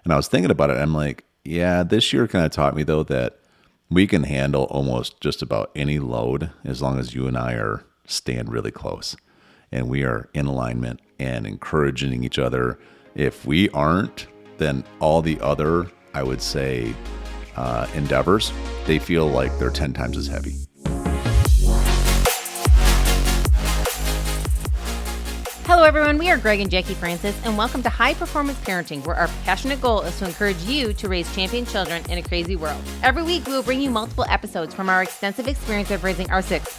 And I was thinking about it. I'm like, yeah, this year kind of taught me though that we can handle almost just about any load as long as you and I are stand really close and we are in alignment and encouraging each other. If we aren't, then all the other, I would say, endeavors, they feel like they're 10 times as heavy. Hello, everyone. We are Greg and Jacquie Francis, and welcome to High Performance Parenting, where our passionate goal is to encourage you to raise champion children in a crazy world. Every week, we will bring you multiple episodes from our extensive experience of raising our six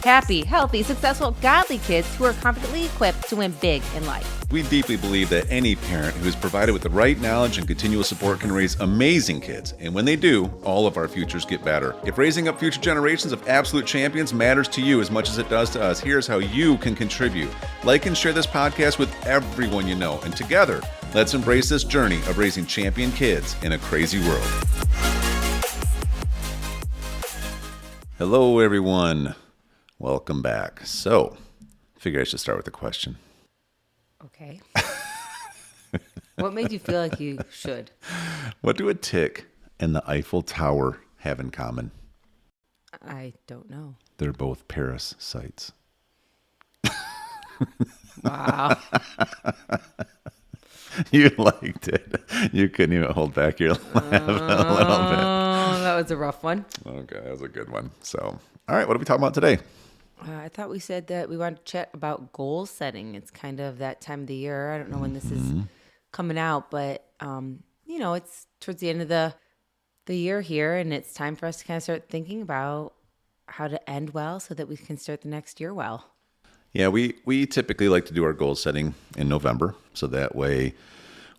happy, healthy, successful, godly kids who are confidently equipped to win big in life. We deeply believe that any parent who is provided with the right knowledge and continual support can raise amazing kids. And when they do, all of our futures get better. If raising up future generations of absolute champions matters to you as much as it does to us, here's how you can contribute. Like and share this podcast with everyone you know. And together, let's embrace this journey of raising champion kids in a crazy world. Hello, everyone. Welcome back. So, I figure I should start with a question. Okay. What made you feel like you should? What do a tick and the Eiffel Tower have in common? I don't know. They're both parasites. Wow. You liked it. You couldn't even hold back your laugh a little bit. Oh, that was a rough one. Okay, that was a good one. So, all right, what are we talking about today? I thought we said that we wanted to chat about goal setting. It's kind of that time of the year. I don't know when this is coming out, but it's towards the end of the year here, and it's time for us to kind of start thinking about how to end well so that we can start the next year well. Yeah, we typically like to do our goal setting in November, so that way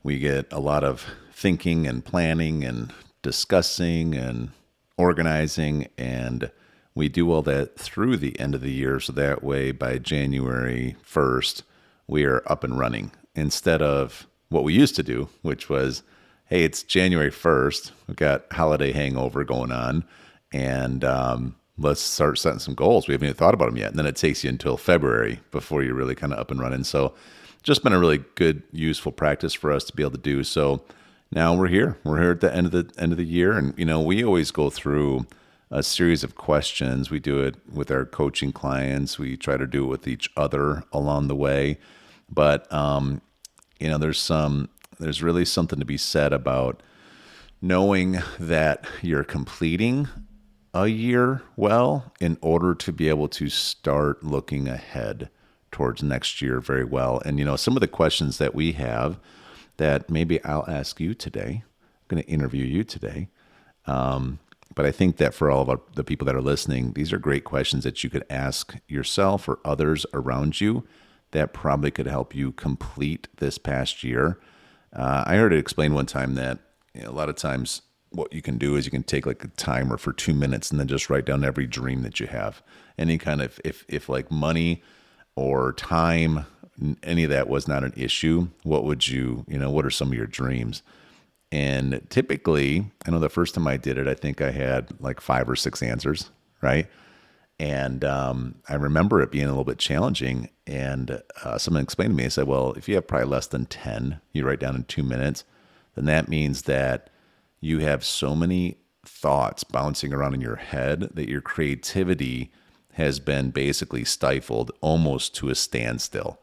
we get a lot of thinking and planning and discussing and organizing, and we do all that through the end of the year, so that way by January 1st, we are up and running. Instead of what we used to do, which was, hey, it's January 1st, we've got holiday hangover going on, and let's start setting some goals. We haven't even thought about them yet. And then it takes you until February before you're really kind of up and running. So just been a really good, useful practice for us to be able to do. So now we're here. We're here at the end of the year. And, we always go through a series of questions. We do it with our coaching clients. We try to do it with each other along the way. But, there's really something to be said about knowing that you're completing a year well in order to be able to start looking ahead towards next year very well. And, some of the questions that we have that maybe I'll ask you today, I'm going to interview you today. But I think that for all of the people that are listening, these are great questions that you could ask yourself or others around you that probably could help you complete this past year. I heard it explained one time that a lot of times what you can do is you can take like a timer for 2 minutes and then just write down every dream that you have. Any kind of, if like money or time, any of that was not an issue, what would what are some of your dreams? And typically, I know the first time I did it, I think I had like 5 or 6 answers, right? And I remember it being a little bit challenging. And someone explained to me, I said, well, if you have probably less than 10, you write down in 2 minutes, then that means that you have so many thoughts bouncing around in your head that your creativity has been basically stifled almost to a standstill.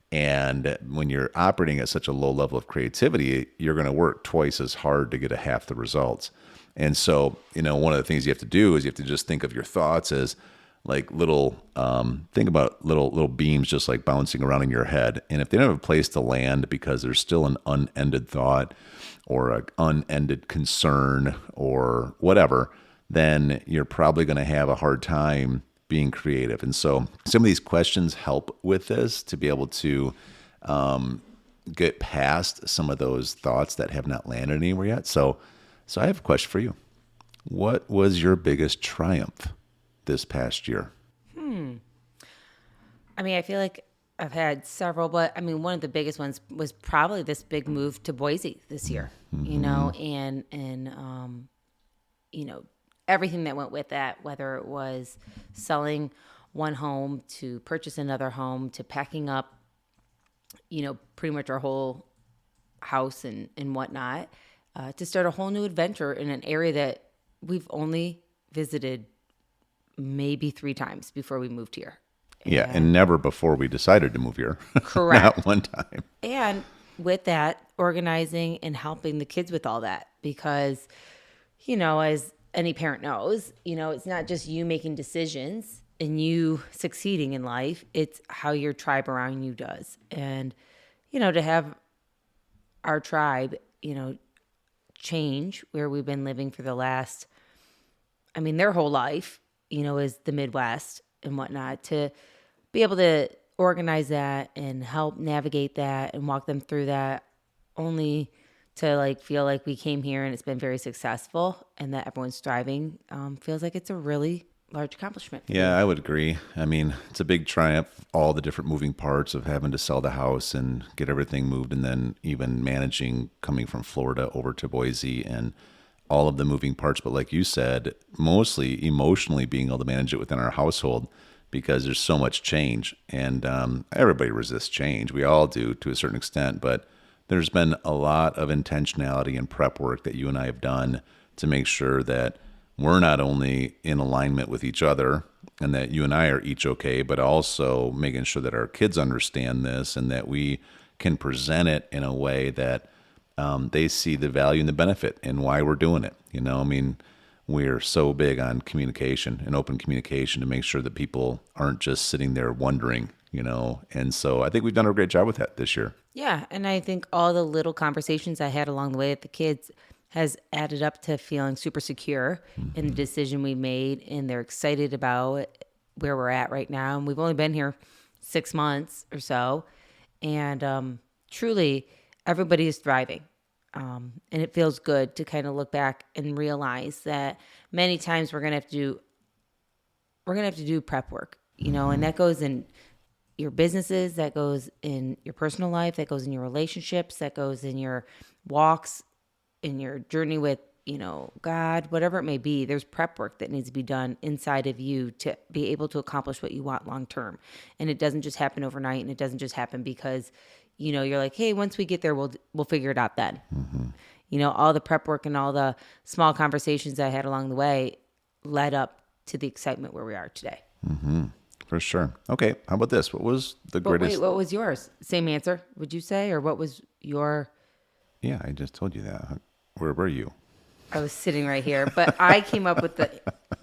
And when you're operating at such a low level of creativity, you're going to work twice as hard to get a half the results. And so, one of the things you have to do is you have to just think of your thoughts as like think about little beams just like bouncing around in your head. And if they don't have a place to land because there's still an unended thought or an unended concern or whatever, then you're probably going to have a hard time being creative. And so some of these questions help with this to be able to get past some of those thoughts that have not landed anywhere yet. So I have a question for you. What was your biggest triumph this past year? I feel like I've had several, but one of the biggest ones was probably this big move to Boise this year, and everything that went with that, whether it was selling one home to purchase another home to packing up, pretty much our whole house and whatnot, to start a whole new adventure in an area that we've only visited maybe 3 times before we moved here. Yeah, and never before we decided to move here. Correct. Not one time. And with that, organizing and helping the kids with all that, because, as any parent knows, it's not just you making decisions and you succeeding in life, it's how your tribe around you does. And, to have our tribe, change where we've been living for the last, their whole life, is the Midwest and whatnot, to be able to organize that and help navigate that and walk them through that, only to feel like we came here and it's been very successful and that everyone's thriving, feels like it's a really large accomplishment. Yeah, I would agree. It's a big triumph, all the different moving parts of having to sell the house and get everything moved, and then even managing coming from Florida over to Boise and all of the moving parts. But like you said, mostly emotionally being able to manage it within our household, because there's so much change, and everybody resists change. We all do to a certain extent, but there's been a lot of intentionality and prep work that you and I have done to make sure that we're not only in alignment with each other and that you and I are each okay, but also making sure that our kids understand this and that we can present it in a way that they see the value and the benefit and why we're doing it. We're so big on communication and open communication to make sure that people aren't just sitting there wondering, and so I think we've done a great job with that this year. Yeah, and I think all the little conversations I had along the way with the kids has added up to feeling super secure in the decision we made, and they're excited about where we're at right now. And we've only been here 6 months or so, and truly everybody is thriving. And it feels good to kind of look back and realize that many times we're gonna have to do prep work, and that goes in your businesses, that goes in your personal life, that goes in your relationships, that goes in your walks, in your journey with, God, whatever it may be. There's prep work that needs to be done inside of you to be able to accomplish what you want long term. And it doesn't just happen overnight, and it doesn't just happen because, you're like, hey, once we get there, we'll figure it out then. All the prep work and all the small conversations I had along the way led up to the excitement where we are today. For sure. Okay, how about this? What was the greatest? Wait, what was yours? Same answer, would you say? Or what was your... Yeah, I just told you that. Where were you? I was sitting right here, but I came up with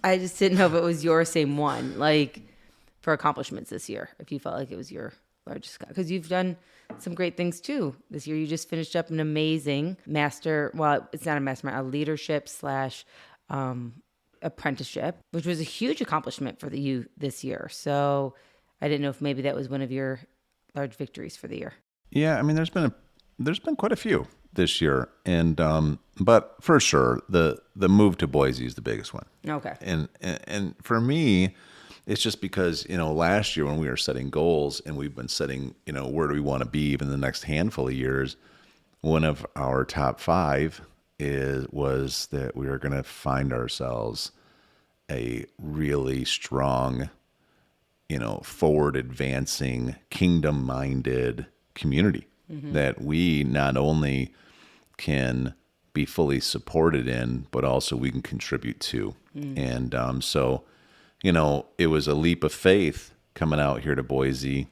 I just didn't know if it was your same one, for accomplishments this year, if you felt like it was your largest, because you've done some great things too this year. You just finished up an amazing it's not a mastermind, a leadership / apprenticeship, which was a huge accomplishment for you this year. So I didn't know if maybe that was one of your large victories for the year. Yeah, there's been quite a few this year, and but for sure the move to Boise is the biggest one. Okay. And for me, it's just because last year when we were setting goals and we've been setting where do we want to be even the next handful of years, one of our top 5 was that we were going to find ourselves a really strong, forward advancing, kingdom minded community that we not only can be fully supported in, but also we can contribute to. And so, it was a leap of faith coming out here to Boise,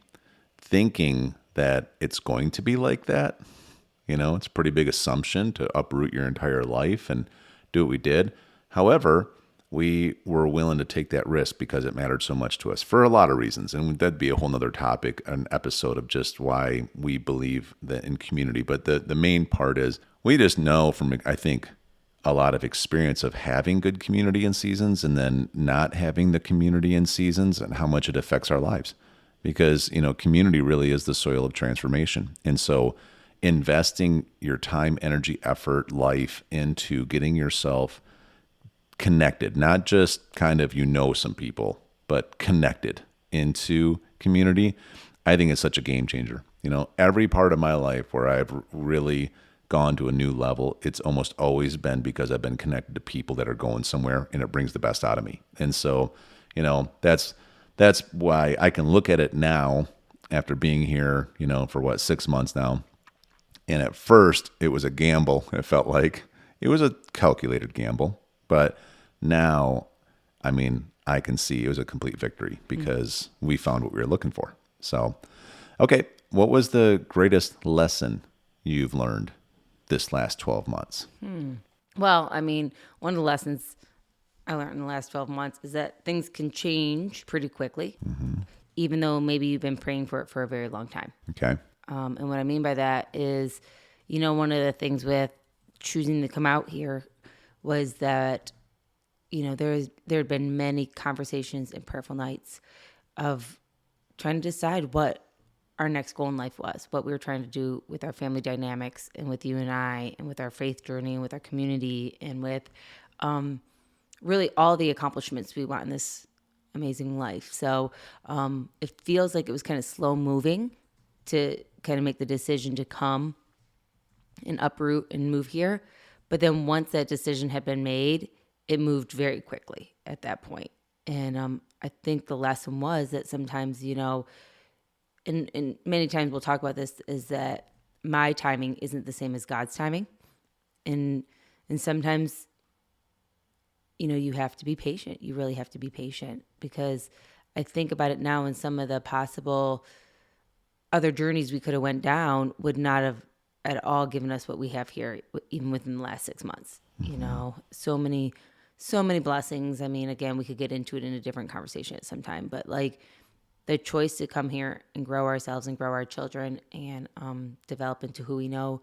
thinking that it's going to be like that. It's a pretty big assumption to uproot your entire life and do what we did. However, we were willing to take that risk because it mattered so much to us for a lot of reasons. And that'd be a whole nother topic, an episode of just why we believe that in community. But the main part is we just know from, I think, a lot of experience of having good community in seasons and then not having the community in seasons and how much it affects our lives. Because, community really is the soil of transformation. And so investing your time, energy, effort, life into getting yourself connected, not just kind of some people, but connected into community, I think it's such a game changer. Every part of my life where I've really gone to a new level, it's almost always been because I've been connected to people that are going somewhere and it brings the best out of me. And so, that's why I can look at it now after being here, for 6 months now, And at first, it was a gamble. It felt like it was a calculated gamble. But now, I mean, I can see it was a complete victory because we found what we were looking for. So, okay, what was the greatest lesson you've learned this last 12 months? Well, I mean, one of the lessons I learned in the last 12 months is that things can change pretty quickly, even though maybe you've been praying for it for a very long time. Okay. And what I mean by that is, one of the things with choosing to come out here was that, there had been many conversations and prayerful nights of trying to decide what our next goal in life was, what we were trying to do with our family dynamics and with you and I and with our faith journey and with our community and with really all the accomplishments we want in this amazing life. So it feels like it was kind of slow moving to kind of make the decision to come and uproot and move here. But then once that decision had been made, it moved very quickly at that point. And I think the lesson was that sometimes, and many times we'll talk about this, is that my timing isn't the same as God's timing. And sometimes, you have to be patient. You really have to be patient, because I think about it now, and some of the possible other journeys we could have went down would not have at all given us what we have here, even within the last 6 months. So many blessings. I mean, again, we could get into it in a different conversation at some time, but like the choice to come here and grow ourselves and grow our children and develop into who we know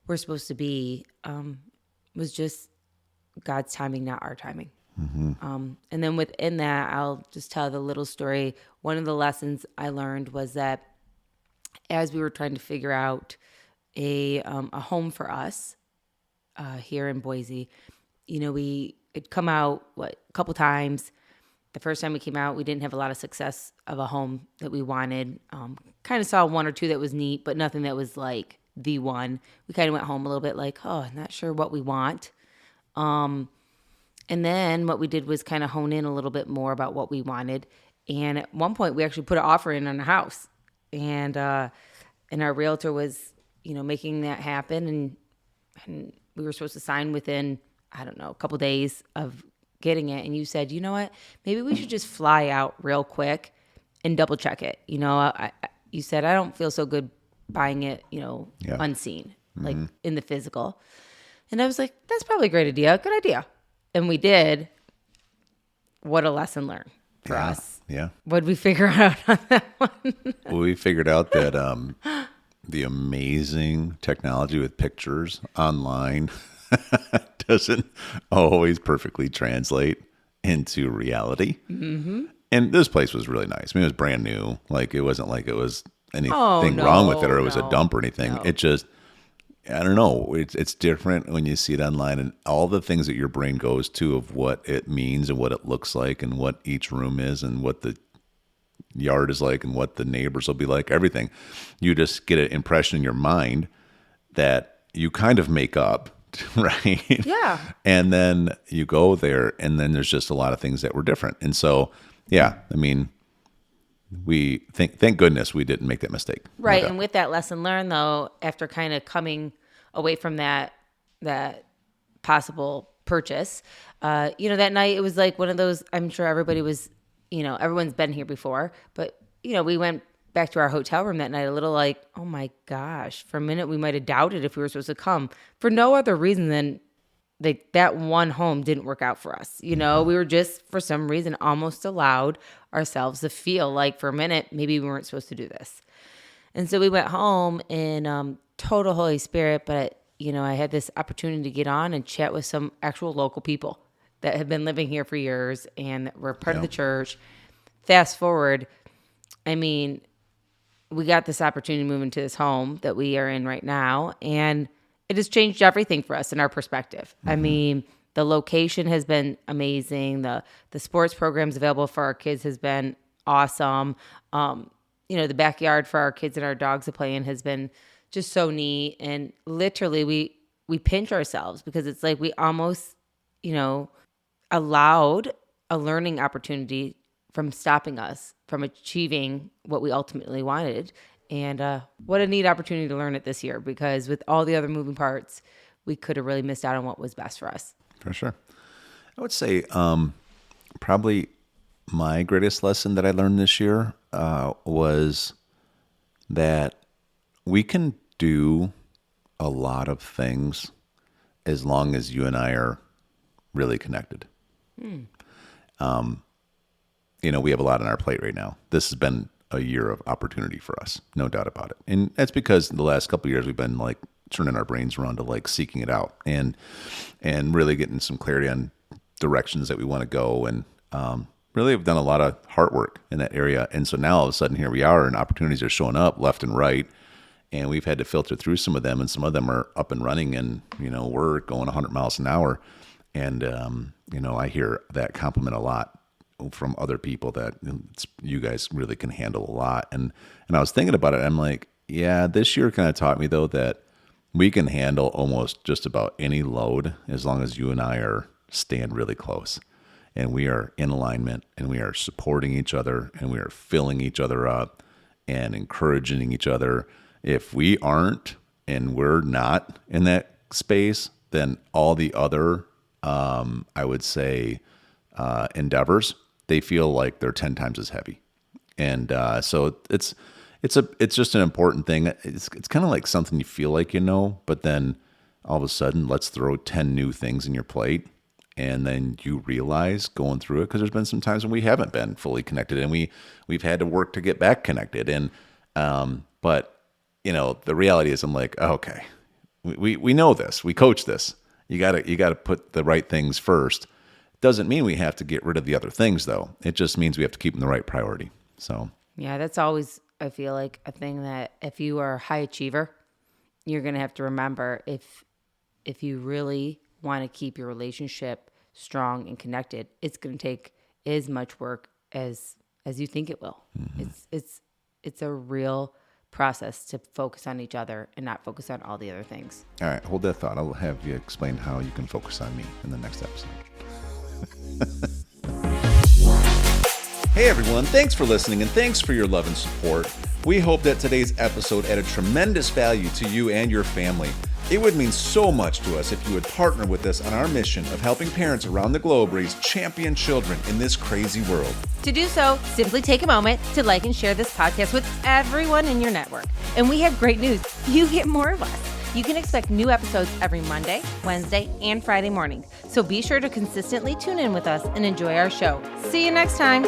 we're supposed to be was just God's timing, not our timing. And then within that, I'll just tell the little story. One of the lessons I learned was that as we were trying to figure out a home for us here in Boise, we had come out a couple times. The first time we came out, we didn't have a lot of success of a home that we wanted. Kind of saw one or two that was neat, but nothing that was like the one. We kind of went home a little bit like, oh, not sure what we want. And then what we did was kind of hone in a little bit more about what we wanted. And at one point, we actually put an offer in on a house. And our realtor was, making that happen. And we were supposed to sign within, I don't know, a couple days of getting it. And you said, you know what, maybe we should just fly out real quick and double check it. You said, I don't feel so good buying it, unseen, like in the physical. And I was like, that's probably a great idea. Good idea. And we did. What a lesson learned for us. Yeah. What did we figure out on that one? Well, we figured out that the amazing technology with pictures online doesn't always perfectly translate into reality. And this place was really nice. I mean, it was brand new. Like, it wasn't like it was anything wrong with it or it was a dump or anything. No. It just, I don't know. It's different when you see it online, and all the things that your brain goes to of what it means and what it looks like and what each room is and what the yard is like and what the neighbors will be like, everything. You just get an impression in your mind that you kind of make up, right? Yeah. And then you go there, and then there's just a lot of things that were different. And so, yeah, I mean, thank goodness we didn't make that mistake. Right. And with that lesson learned, though, after kind of coming away from that possible purchase, that night, it was like one of those, I'm sure everybody was, everyone's been here before, but, we went back to our hotel room that night a little like, oh my gosh, for a minute we might have doubted if we were supposed to come for no other reason than that one home didn't work out for us. We were just, for some reason, almost allowed ourselves to feel like for a minute, maybe we weren't supposed to do this. And so we went home in total Holy Spirit, but, I had this opportunity to get on and chat with some actual local people that have been living here for years and were part of the church. Fast forward, I mean, we got this opportunity to move into this home that we are in right now, and it has changed everything for us in our perspective. I mean, the location has been amazing. The sports programs available for our kids has been awesome. The backyard for our kids and our dogs to play in has been just so neat. And literally we pinch ourselves because it's like we almost, allowed a learning opportunity from stopping us from achieving what we ultimately wanted. And what a neat opportunity to learn it this year, because with all the other moving parts, we could have really missed out on what was best for us. For sure. I would say probably my greatest lesson that I learned this year was that we can do a lot of things as long as you and I are really connected. We have a lot on our plate right now. This has been a year of opportunity for us, no doubt about it. And that's because the last couple of years we've been like turning our brains around to like seeking it out and really getting some clarity on directions that we want to go. And really have done a lot of hard work in that area. And so now all of a sudden here we are, and opportunities are showing up left and right. And we've had to filter through some of them, and some of them are up and running, and, we're going 100 miles an hour. And, I hear that compliment a lot from other people, that you guys really can handle a lot. And I was thinking about it. I'm like, yeah, this year kind of taught me though that we can handle almost just about any load as long as you and I are staying really close, and we are in alignment, and we are supporting each other, and we are filling each other up and encouraging each other. If we aren't, and we're not in that space, then all the other, I would say, endeavors, they feel like they're 10 times as heavy. And so it's just an important thing. It's kind of like something you feel like but then all of a sudden, let's throw 10 new things in your plate. And then you realize going through it, because there's been some times when we haven't been fully connected, and we've had to work to get back connected. And but the reality is, I'm like, okay, we know this, we coach this. You gotta put the right things first. Doesn't mean we have to get rid of the other things, though. It just means we have to keep them the right priority. So yeah, that's always, I feel like, a thing that if you are a high achiever, you're gonna have to remember, if you really want to keep your relationship strong and connected, it's going to take as much work as you think it will. Mm-hmm. It's a real process to focus on each other and not focus on all the other things. All right, hold that thought. I'll have you explain how you can focus on me in the next episode. Hey everyone, thanks for listening, and thanks for your love and support. We hope that today's episode added tremendous value to you and your family. It would mean so much to us if you would partner with us on our mission of helping parents around the globe raise champion children in this crazy world. To do so, simply take a moment to like and share this podcast with everyone in your network. And we have great news. You get more of us. You can expect new episodes every Monday, Wednesday, and Friday morning. So be sure to consistently tune in with us and enjoy our show. See you next time.